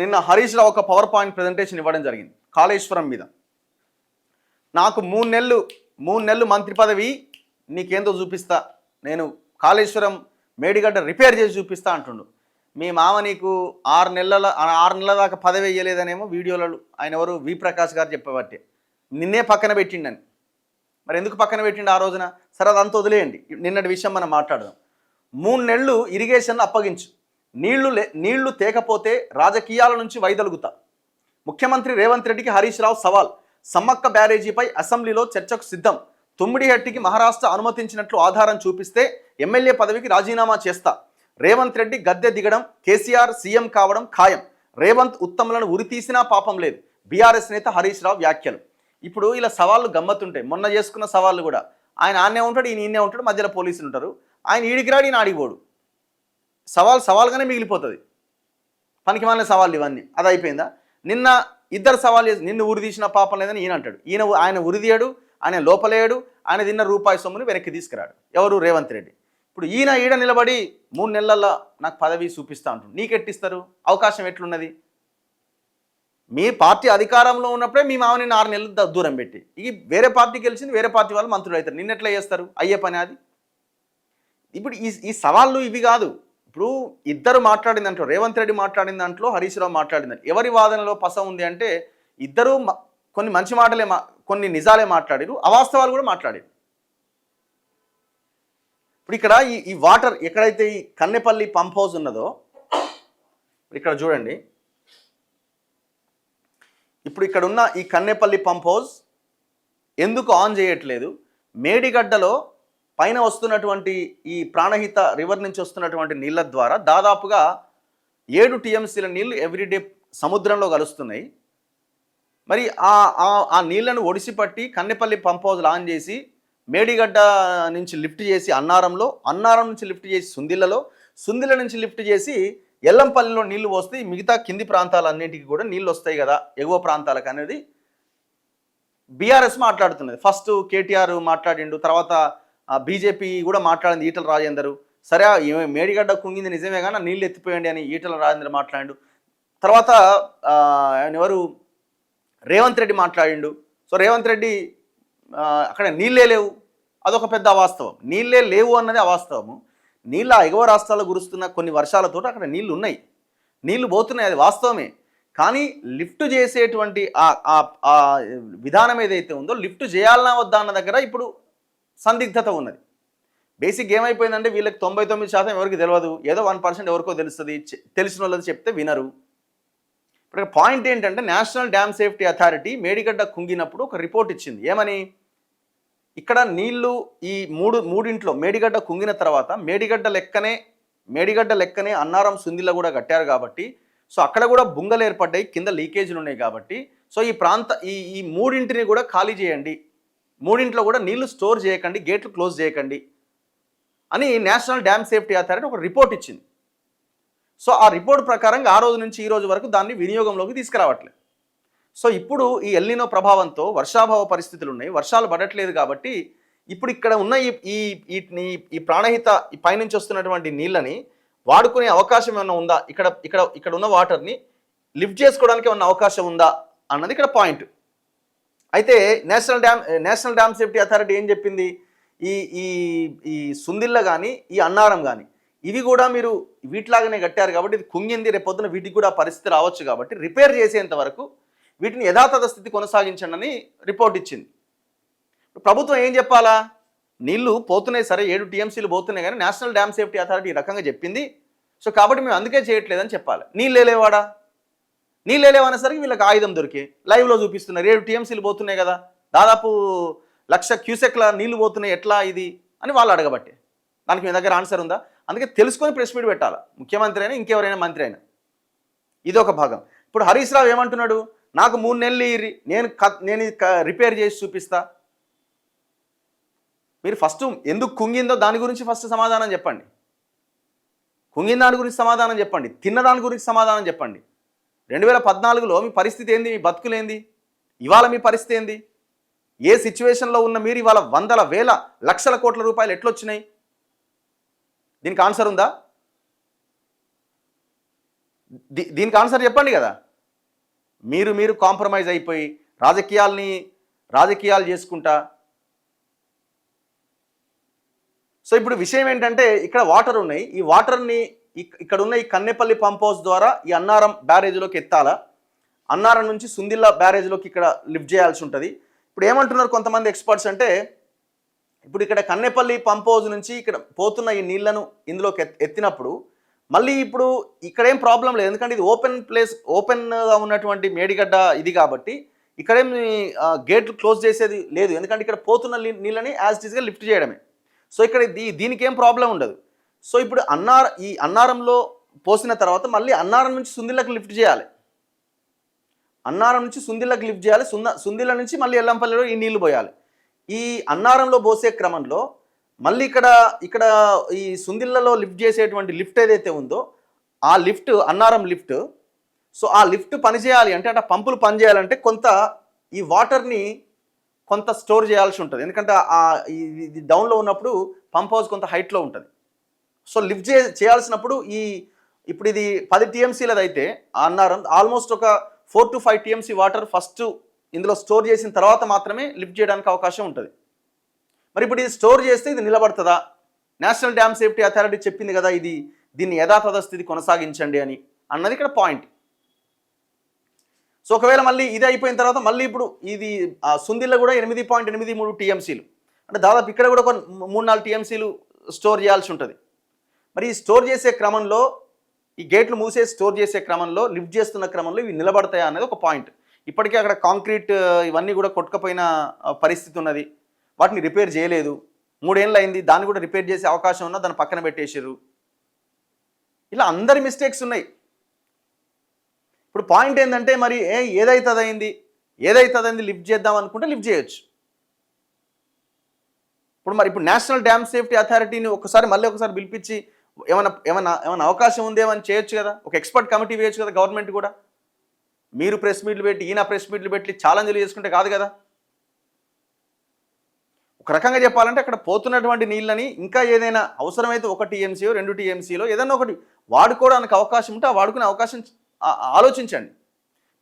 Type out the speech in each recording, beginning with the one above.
నిన్న హరీష్ రావు ఒక power point presentation ఇవ్వడం జరిగింది కాళేశ్వరం మీద. నాకు మూడు నెలలు మంత్రి పదవి నీకేందో చూపిస్తా, నేను కాళేశ్వరం మేడిగడ్డ రిపేర్ చేసి చూపిస్తా అంటుండు. మీ మామ నీకు 6 నెలల దాకా పదవి వేయలేదనేమో వీడియోలలో ఆయన ఎవరు వి ప్రకాష్ గారు చెప్పబట్టే నిన్నే పక్కన పెట్టిండని. మరి ఎందుకు పక్కన పెట్టిండు ఆ రోజున? సరే అదంతా వదిలేయండి, నిన్నటి విషయం మనం మాట్లాడదాం. 3 నెలలు ఇరిగేషన్ అప్పగించు, నీళ్లు తేకపోతే రాజకీయాల నుంచి వైదొలుగుతా. ముఖ్యమంత్రి రేవంత్ రెడ్డికి హరీష్ రావు సవాల్. సమ్మక్క బ్యారేజీపై అసెంబ్లీలో చర్చకు సిద్ధం. తుమ్మిడిహట్టికి మహారాష్ట్ర అనుమతించినట్లు ఆధారం చూపిస్తే ఎమ్మెల్యే పదవికి రాజీనామా చేస్తా. రేవంత్ రెడ్డి గద్దె దిగడం, కేసీఆర్ సీఎం కావడం ఖాయం. రేవంత్ ఉత్తములను ఉరితీసినా పాపం లేదు. బీఆర్ఎస్ నేత హరీష్ రావు వ్యాఖ్యలు. ఇప్పుడు ఇలా సవాళ్ళు గమ్మత్తుంటాయి. మొన్న చేసుకున్న సవాళ్ళు కూడా ఆయన ఆన్నే ఉంటాడు, ఈయన ఈయనే ఉంటాడు, మధ్యలో పోలీసులు ఉంటారు. ఆయన ఈడికి రాడు, ఈయన ఆడిపోడు. సవాల్గానే మిగిలిపోతుంది. పనికి మాలిన సవాళ్ళు ఇవన్నీ. అది అయిపోయిందా? నిన్న ఇద్దరు సవాల్ చేసి నిన్ను ఉరి తీసిన పాపం లేదని ఈయన అంటాడు. ఆయన ఉరిదీయడు, ఆయన లోపలేయడు, ఆయన తిన్న రూపాయి సొమ్ముని వెనక్కి తీసుకురాడు. ఎవరు? రేవంత్ రెడ్డి. ఇప్పుడు ఈడ నిలబడి 3 నెలల్లో నాకు పదవి చూపిస్తా అంటాడు. నీకెట్టిస్తారు? అవకాశం ఎట్లున్నది? మీ పార్టీ అధికారంలో ఉన్నప్పుడే మీ మామని 6 నెలలు దూరం పెట్టి ఇక వేరే పార్టీ గెలిచింది, వేరే పార్టీ వాళ్ళు మంత్రులు అవుతారు. నిన్నెట్లా చేస్తారు? అయ్యే పని అది. ఇప్పుడు ఈ సవాళ్ళు ఇవి కాదు. ఇప్పుడు ఇద్దరు మాట్లాడిన దాంట్లో, రేవంత్ రెడ్డి మాట్లాడిన దాంట్లో, హరీష్ రావు మాట్లాడిన దాంట్లో ఎవరి వాదనలో పస ఉంది అంటే ఇద్దరు కొన్ని మంచి మాటలే కొన్ని నిజాలే మాట్లాడారు, అవాస్తవాలు కూడా మాట్లాడారు. ఇప్పుడు ఇక్కడ ఈ వాటర్ ఎక్కడైతే ఈ కన్నెపల్లి పంప్ హౌస్ ఉన్నదో ఇక్కడ చూడండి. ఇప్పుడు ఇక్కడ ఉన్న ఈ కన్నెపల్లి పంప్ హౌస్ ఎందుకు ఆన్ చేయట్లేదు? మేడిగడ్డలో పైన వస్తున్నటువంటి ఈ ప్రాణహిత రివర్ నుంచి వస్తున్నటువంటి నీళ్ళ ద్వారా దాదాపుగా 7 టీఎంసీల నీళ్లు ఎవ్రీడే సముద్రంలో కలుస్తున్నాయి. మరి ఆ నీళ్లను ఒడిసిపట్టి కన్నెపల్లి పంప్ హౌస్ ఆన్ చేసి మేడిగడ్డ నుంచి లిఫ్ట్ చేసి అన్నారం నుంచి లిఫ్ట్ చేసి సుందిల్ల నుంచి లిఫ్ట్ చేసి ఎల్లంపల్లిలో నీళ్లు వస్తే మిగతా కింది ప్రాంతాలన్నింటికి కూడా నీళ్ళు వస్తాయి కదా ఎగువ ప్రాంతాలకు అనేది బీఆర్ఎస్ మాట్లాడుతున్నది. ఫస్ట్ కేటీఆర్ మాట్లాడిండు, తర్వాత బీజేపీ కూడా మాట్లాడింది, ఈటల రాజేందర్. సరే మేడిగడ్డ కుంగింది నిజమే కానీ నీళ్ళు ఎత్తిపోయండి అని ఈటల రాజేందర్ మాట్లాడిండు. తర్వాత ఎవరు రేవంత్ రెడ్డి మాట్లాడిండు. సో రేవంత్ రెడ్డి అక్కడ నీళ్ళే లేవు, అదొక పెద్ద అవాస్తవం. నీళ్ళే లేవు అన్నది అవాస్తవము. నీళ్ళ ఎగువ రాష్ట్రాల్లో కురుస్తున్న కొన్ని వర్షాలతో అక్కడ నీళ్లు ఉన్నాయి, నీళ్లు పోతున్నాయి, అది వాస్తవమే. కానీ లిఫ్ట్ చేసేటువంటి ఆ విధానం ఏదైతే ఉందో లిఫ్ట్ చేయాలన్నా వద్దా అన్న దగ్గర ఇప్పుడు సందిగ్ధత ఉన్నది. బేసిక్ ఏమైపోయిందంటే వీళ్ళకి 99% ఎవరికి తెలియదు, ఏదో 1% ఎవరికో తెలుస్తుంది, తెలిసిన వాళ్ళది చెప్తే వినరు. ఇప్పుడు పాయింట్ ఏంటంటే national dam safety authority Medigadda కుంగినప్పుడు ఒక రిపోర్ట్ ఇచ్చింది. ఏమని? ఇక్కడ నీళ్లు ఈ మూడింట్లో మేడిగడ్డ కుంగిన తర్వాత మేడిగడ్డ లెక్కనే అన్నారం సుందిల్ల కూడా కట్టారు కాబట్టి సో అక్కడ కూడా బుంగలు ఏర్పడ్డాయి, కింద లీకేజీలు ఉన్నాయి కాబట్టి సో ఈ మూడింటిని కూడా ఖాళీ చేయండి, మూడింట్లో కూడా నీళ్లు స్టోర్ చేయకండి, గేట్లు క్లోజ్ చేయకండి అని నేషనల్ డ్యామ్ సేఫ్టీ అథారిటీ ఒక రిపోర్ట్ ఇచ్చింది. సో ఆ రిపోర్ట్ ప్రకారంగా ఆ రోజు నుంచి ఈ రోజు వరకు దాన్ని వినియోగంలోకి తీసుకురావట్లేదు. సో ఇప్పుడు ఈ ఎల్నినో ప్రభావంతో వర్షాభావ పరిస్థితులు ఉన్నాయి, వర్షాలు పడట్లేదు కాబట్టి ఇప్పుడు ఇక్కడ ఉన్న ఈ ప్రాణహిత ఈ పైనుంచి వస్తున్నటువంటి నీళ్ళని వాడుకునే అవకాశం ఏమైనా ఉందా, ఇక్కడ ఉన్న వాటర్ని లిఫ్ట్ చేసుకోవడానికి ఏమన్నా అవకాశం ఉందా అన్నది ఇక్కడ పాయింట్. అయితే నేషనల్ డ్యామ్ సేఫ్టీ అథారిటీ ఏం చెప్పింది? ఈ సుందిల్ల కానీ ఈ అన్నారం కానీ ఇవి కూడా మీరు వీటిలాగానే కట్టారు కాబట్టి ఇది కుంగింది, రేపొద్దున వీటికి కూడా పరిస్థితి రావచ్చు కాబట్టి రిపేర్ చేసేంత వరకు వీటిని యథాతథ స్థితి కొనసాగించండి అని రిపోర్ట్ ఇచ్చింది. ప్రభుత్వం ఏం చెప్పాలా? నీళ్లు పోతున్నాయి, సరే 7 టీఎంసీలు పోతున్నాయి కానీ నేషనల్ డ్యామ్ సేఫ్టీ అథారిటీ ఈ రకంగా చెప్పింది, సో కాబట్టి మేము అందుకే చేయట్లేదని చెప్పాలి. నీళ్ళేవాడా? నీళ్ళేవనేసరికి వీళ్ళకి ఆయుధం దొరికి లైవ్లో చూపిస్తున్నారు. 7 టీఎంసీలు పోతున్నాయి కదా, దాదాపు 1,00,000 క్యూసెక్ల నీళ్లు పోతున్నాయి, ఎట్లా ఇది అని వాళ్ళు అడగబట్టే. దానికి మీ దగ్గర ఆన్సర్ ఉందా? అందుకే తెలుసుకొని ప్రెస్ మీట్ పెట్టాలి, ముఖ్యమంత్రి అయినా ఇంకెవరైనా మంత్రి అయినా. ఇది ఒక భాగం. ఇప్పుడు హరీష్ రావు ఏమంటున్నాడు? నాకు 3 నెలలు నేను రిపేర్ చేసి చూపిస్తా. మీరు ఫస్ట్ ఎందుకు కుంగిందో దాని గురించి ఫస్ట్ సమాధానం చెప్పండి, కుంగిన దాని గురించి సమాధానం చెప్పండి, తిన్న దాని గురించి సమాధానం చెప్పండి. 2014లో మీ పరిస్థితి ఏంది? మీ బతుకులేంది? ఇవాళ మీ పరిస్థితి ఏంది? ఏ సిచ్యువేషన్లో ఉన్న మీరు ఇవాళ వందల వేల లక్షల కోట్ల రూపాయలు ఎట్లొచ్చినాయి? దీనికి ఆన్సర్ ఉందా? దీనికి ఆన్సర్ చెప్పండి కదా. మీరు కాంప్రమైజ్ అయిపోయి రాజకీయాలు చేసుకుంటా. సో ఇప్పుడు విషయం ఏంటంటే ఇక్కడ వాటర్ ఉన్నాయి, ఈ వాటర్ని ఇక్కడ ఉన్న ఈ కన్నెపల్లి పంప్ హౌస్ ద్వారా ఈ అన్నారం బ్యారేజ్లోకి ఎత్తాలా, అన్నారం నుంచి సుందిల్లా బ్యారేజ్లోకి ఇక్కడ లిఫ్ట్ చేయాల్సి ఉంటుంది. ఇప్పుడు ఏమంటున్నారు కొంతమంది ఎక్స్పర్ట్స్ అంటే, ఇప్పుడు ఇక్కడ కన్నెపల్లి పంప్ హౌస్ నుంచి ఇక్కడ పోతున్న ఈ నీళ్లను ఇందులోకి ఎత్తినప్పుడు మళ్ళీ ఇప్పుడు ఇక్కడ ఏం ప్రాబ్లం లేదు, ఎందుకంటే ఇది ఓపెన్గా ఉన్నటువంటి మేడిగడ్డ ఇది కాబట్టి ఇక్కడేం గేట్లు క్లోజ్ చేసేది లేదు, ఎందుకంటే ఇక్కడ పోతున్న నీళ్ళని యాజ్ ఇట్ ఈస్గా లిఫ్ట్ చేయడమే. సో ఇక్కడ దీనికి ఏం ప్రాబ్లం ఉండదు. సో ఇప్పుడు ఈ అన్నారంలో పోసిన తర్వాత మళ్ళీ అన్నారం నుంచి సుందిళ్ళకి లిఫ్ట్ చేయాలి, అన్నారం నుంచి సుందిళ్ళకి లిఫ్ట్ చేయాలి, సుందిళ్ళ నుంచి మళ్ళీ ఎల్లంపల్లిలో ఈ నీళ్లు పోయాలి. ఈ అన్నారంలో పోసే క్రమంలో మళ్ళీ ఇక్కడ ఈ సుందిళ్ళలో లిఫ్ట్ చేసేటువంటి లిఫ్ట్ ఏదైతే ఉందో ఆ లిఫ్ట్ అన్నారం లిఫ్ట్, సో ఆ లిఫ్ట్ పనిచేయాలి అంటే ఆ పంపులు పనిచేయాలంటే కొంత ఈ వాటర్ని కొంత స్టోర్ చేయాల్సి ఉంటుంది, ఎందుకంటే ఇది డౌన్లో ఉన్నప్పుడు పంప్ హౌస్ కొంత హైట్లో ఉంటుంది. సో లిఫ్ట్ చేయాల్సినప్పుడు ఇప్పుడు ఇది 10 TMCలది అయితే ఆ అన్నారం ఆల్మోస్ట్ ఒక 4 to 5 TMC వాటర్ ఫస్ట్ ఇందులో స్టోర్ చేసిన తర్వాత మాత్రమే లిఫ్ట్ చేయడానికి అవకాశం ఉంటుంది. మరి ఇప్పుడు ఇది స్టోర్ చేస్తే ఇది నిలబడుతుందా? నేషనల్ డ్యామ్ సేఫ్టీ అథారిటీ చెప్పింది కదా దీన్ని యథాతథస్థితి కొనసాగించండి అన్నది ఇక్కడ పాయింట్. సో ఒకవేళ మళ్ళీ ఇది అయిపోయిన తర్వాత మళ్ళీ ఇప్పుడు ఇది సుందిల్ల కూడా 8.83 TMCలు, అంటే దాదాపు ఇక్కడ కూడా ఒక 3-4 TMCలు స్టోర్ చేయాల్సి ఉంటుంది. మరి ఈ స్టోర్ చేసే క్రమంలో ఈ గేట్లు స్టోర్ చేసే క్రమంలో లిఫ్ట్ చేస్తున్న క్రమంలో ఇవి నిలబడతాయా అనేది ఒక పాయింట్. ఇప్పటికే అక్కడ కాంక్రీట్ ఇవన్నీ కూడా కొట్టుకపోయిన పరిస్థితి ఉన్నది, వాటిని రిపేర్ చేయలేదు, 3 ఏళ్ళు అయింది, దాన్ని కూడా రిపేర్ చేసే అవకాశం ఉన్నా దాన్ని పక్కన పెట్టేసారు. ఇలా అందరి మిస్టేక్స్ ఉన్నాయి. ఇప్పుడు పాయింట్ ఏంటంటే మరి ఏదైతుందైంది లిఫ్ట్ చేద్దాం అనుకుంటే లిఫ్ట్ చేయొచ్చు. ఇప్పుడు నేషనల్ డ్యామ్ సేఫ్టీ అథారిటీని మళ్ళీ ఒకసారి పిలిపించి ఏమన్నా అవకాశం ఉందేమని చేయొచ్చు కదా, ఒక ఎక్స్పర్ట్ కమిటీ వేయచ్చు కదా గవర్నమెంట్ కూడా. మీరు ప్రెస్ మీట్లు పెట్టి ఈయన ప్రెస్ మీట్లు పెట్టి ఛాలెంజ్లు చేసుకుంటే కాదు కదా. ఒక రకంగా చెప్పాలంటే అక్కడ పోతున్నటువంటి నీళ్ళని ఇంకా ఏదైనా అవసరమైతే 1 TMC 2 TMCలో ఏదైనా ఒకటి వాడుకోవడానికి అవకాశం ఉంటే ఆ వాడుకునే అవకాశం ఆలోచించండి.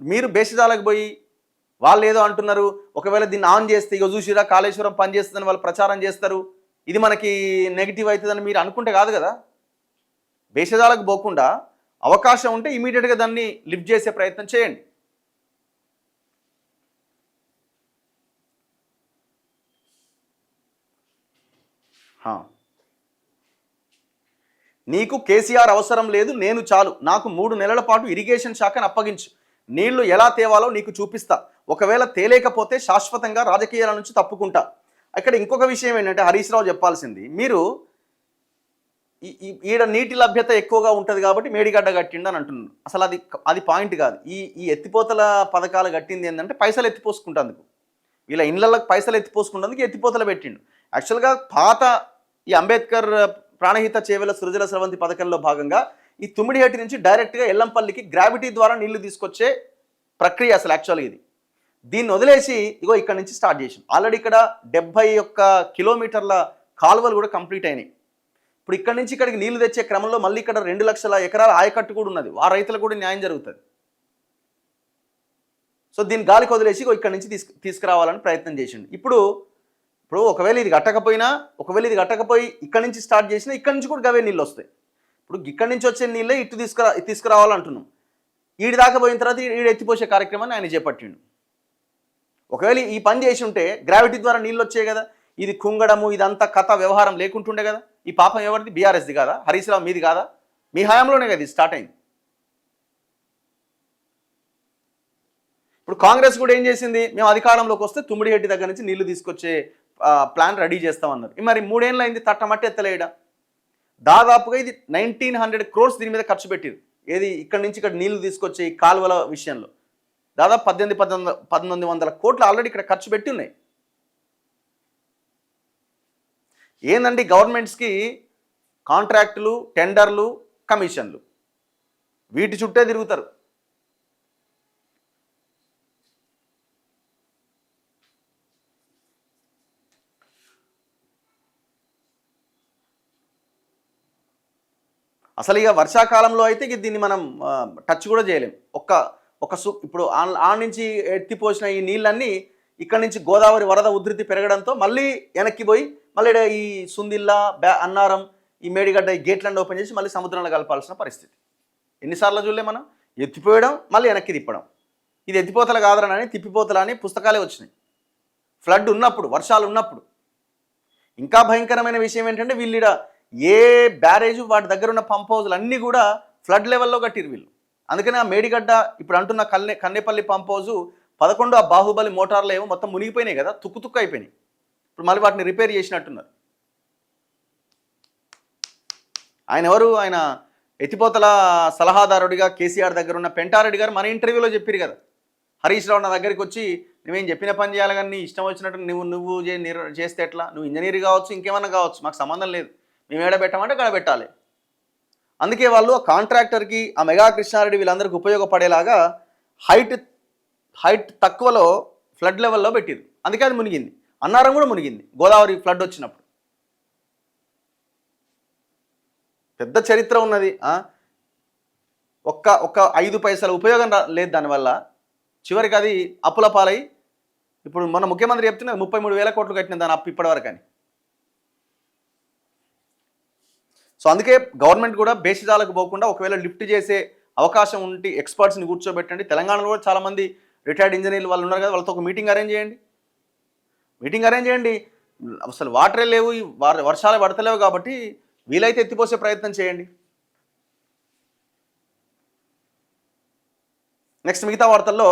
మీరు బేసిదాలకు పోయి వాళ్ళు ఏదో అంటున్నారు, ఒకవేళ దీన్ని ఆన్ చేస్తే ఇక చూసిరా కాళేశ్వరం పనిచేస్తుందని వాళ్ళు ప్రచారం చేస్తారు, ఇది మనకి నెగిటివ్ అవుతుందని మీరు అనుకుంటే కాదు కదా. బేసిదాలకు పోకుండా అవకాశం ఉంటే ఇమీడియట్గా దాన్ని లిఫ్ట్ చేసే ప్రయత్నం చేయండి. నీకు కేసీఆర్ అవసరం లేదు, నేను చాలు, నాకు 3 నెలల పాటు ఇరిగేషన్ శాఖను అప్పగించు, నీళ్లు ఎలా తేవాలో నీకు చూపిస్తా, ఒకవేళ తేలేకపోతే శాశ్వతంగా రాజకీయాల నుంచి తప్పుకుంటా. ఇక్కడ ఇంకొక విషయం ఏంటంటే హరీష్ రావు చెప్పాల్సింది, మీరు ఈడ నీటి లభ్యత ఎక్కువగా ఉంటుంది కాబట్టి మేడిగడ్డ కట్టిండు అని అంటున్నారు. అసలు అది పాయింట్ కాదు. ఈ ఎత్తిపోతల పథకాలు కట్టింది ఏంటంటే పైసలు ఎత్తిపోసుకుంటేందుకు, వీళ్ళ ఇళ్లకి పైసలు ఎత్తిపోసుకుంటేందుకు ఎత్తిపోతలు పెట్టిండు. యాక్చువల్గా పాత ఈ అంబేద్కర్ ప్రాణహిత చేవెల సృజల స్రవంతి పథకంలో భాగంగా ఈ తుమ్మిడిహట్టి నుంచి డైరెక్ట్గా ఎల్లంపల్లికి గ్రావిటీ ద్వారా నీళ్లు తీసుకొచ్చే ప్రక్రియ అసలు యాక్చువల్గా ఇది. దీన్ని వదిలేసి ఇక్కడ నుంచి స్టార్ట్ చేసాం. ఆల్రెడీ ఇక్కడ 71 కిలోమీటర్ల కాలువలు కూడా కంప్లీట్ అయినాయి. ఇప్పుడు ఇక్కడ నుంచి ఇక్కడికి నీళ్లు తెచ్చే క్రమంలో మళ్ళీ ఇక్కడ 2 లక్షల ఎకరాల ఆయకట్టు కూడా ఉన్నది, ఆ రైతులకు కూడా న్యాయం జరుగుతుంది. సో దీన్ని గాలికి వదిలేసి ఇక్కడ నుంచి తీసుకురావాలని ప్రయత్నం చేసిండు. ఇప్పుడు ఒకవేళ ఇది కట్టకపోయి ఇక్కడ నుంచి స్టార్ట్ చేసినా ఇక్కడ నుంచి కూడా గవే నీళ్ళు వస్తాయి. ఇప్పుడు ఇక్కడ నుంచి వచ్చే నీళ్ళే ఇటు తీసుకురావాలంటున్నాం. ఈడి దాకా పోయిన తర్వాత ఈడు ఎత్తిపోసే కార్యక్రమాన్ని ఆయన చేపట్టిండు. ఒకవేళ ఈ పని చేసి ఉంటే గ్రావిటీ ద్వారా నీళ్ళు వచ్చాయి కదా, ఇది కుంగడము ఇదంతా కథ వ్యవహారం లేకుంటుండే కదా. ఈ పాపం ఎవరిది? బీఆర్ఎస్ది కాదా? హరీష్ రావు మీది కాదా? మీ హయాంలోనే కదా ఇది స్టార్ట్ అయింది. ఇప్పుడు కాంగ్రెస్ కూడా ఏం చేసింది, మేము అధికారంలోకి వస్తే తుమ్మిడిహట్టి దగ్గర నుంచి నీళ్లు తీసుకొచ్చే ప్లాన్ రెడీ చేస్తామన్నారు. మరి 3 ఏళ్ళు అయింది, తట్టమట్టి ఎత్తలేయడం. దాదాపుగా ఇది 1900 crores దీని మీద ఖర్చు పెట్టిరు. ఏది ఇక్కడ నుంచి ఇక్కడ నీళ్లు తీసుకొచ్చే ఈ కాలువల విషయంలో దాదాపు 1900 కోట్లు ఆల్రెడీ ఇక్కడ ఖర్చు పెట్టి ఉన్నాయి. ఏందండి గవర్నమెంట్స్కి కాంట్రాక్టులు, టెండర్లు, కమిషన్లు, వీటి చుట్టే తిరుగుతారు. అసలు ఇక వర్షాకాలంలో అయితే ఇక దీన్ని మనం టచ్ కూడా చేయలేం. ఇప్పుడు ఆ నుంచి ఎత్తిపోసిన ఈ నీళ్ళన్నీ ఇక్కడ నుంచి గోదావరి వరద ఉధృతి పెరగడంతో మళ్ళీ వెనక్కి పోయి మళ్ళీ ఈ సుందిల్లా అన్నారం ఈ మేడిగడ్డ ఈ గేట్లను ఓపెన్ చేసి మళ్ళీ సముద్రంలో కలపాల్సిన పరిస్థితి. ఎన్నిసార్లు చూడలే మనం? ఎత్తిపోయడం మళ్ళీ వెనక్కి తిప్పడం. ఇది ఎత్తిపోతలు కాదరని తిప్పిపోతలు అని పుస్తకాలే వచ్చినాయి. ఫ్లడ్ ఉన్నప్పుడు, వర్షాలు ఉన్నప్పుడు. ఇంకా భయంకరమైన విషయం ఏంటంటే వీళ్ళ ఏ బ్యారేజు వాటి దగ్గర ఉన్న పంప్ హౌజులు అన్నీ కూడా ఫ్లడ్ లెవెల్లో కట్టిరు వీళ్ళు. అందుకని ఆ మేడిగడ్డ ఇప్పుడు అంటున్న కన్నేపల్లి పంప్ హౌజు 11 ఆ బాహుబలి మోటార్లు ఏమో మొత్తం మునిగిపోయినాయి కదా, తుక్కు అయిపోయినాయి. ఇప్పుడు మళ్ళీ వాటిని రిపేర్ చేసినట్టున్నారు. ఆయన ఎవరు? ఆయన ఎత్తిపోతల సలహాదారుడిగా కేసీఆర్ దగ్గర ఉన్న పెంటారెడ్డి గారు మన ఇంటర్వ్యూలో చెప్పారు కదా, హరీష్ రావు నా దగ్గరికి వచ్చి నువ్వేం చెప్పిన పని చేయాలి కానీ ఇష్టం వచ్చినట్టు నువ్వు చేస్తే ఎట్లా? నువ్వు ఇంజనీర్ కావచ్చు, ఇంకేమన్నా కావచ్చు, మాకు సంబంధం లేదు, మేము ఏడ పెట్టామంటే గడ పెట్టాలి. అందుకే వాళ్ళు ఆ కాంట్రాక్టర్కి, ఆ మెగా కృష్ణారెడ్డి వీళ్ళందరికీ ఉపయోగపడేలాగా హైట్ తక్కువలో ఫ్లడ్ లెవెల్లో పెట్టిరు. అందుకే అది మునిగింది. అన్నారం కూడా మునిగింది గోదావరి ఫ్లడ్ వచ్చినప్పుడు. పెద్ద చరిత్ర ఉన్నది. ఒక్క 5 పైసల ఉపయోగం లేదు దానివల్ల. చివరికి అది అప్పుల పాలై ఇప్పుడు మొన్న ముఖ్యమంత్రి చెప్తున్నారు 33,000 కోట్లు కట్టిన దాని అప్పు ఇప్పటివరకు అని. సో అందుకే గవర్నమెంట్ కూడా బేసిజాలకు పోకుండా ఒకవేళ లిఫ్ట్ చేసే అవకాశం ఉంటే ఎక్స్పర్ట్స్ని కూర్చోబెట్టండి. తెలంగాణలో కూడా చాలామంది రిటైర్డ్ ఇంజనీర్లు వాళ్ళు ఉన్నారు కదా, వాళ్ళతో ఒక మీటింగ్ అరేంజ్ చేయండి. అసలు వాటరే లేవు, వర్షాలు పడతలేవు కాబట్టి వీలైతే ఎత్తిపోసే ప్రయత్నం చేయండి. నెక్స్ట్ మిగతా వార్తల్లో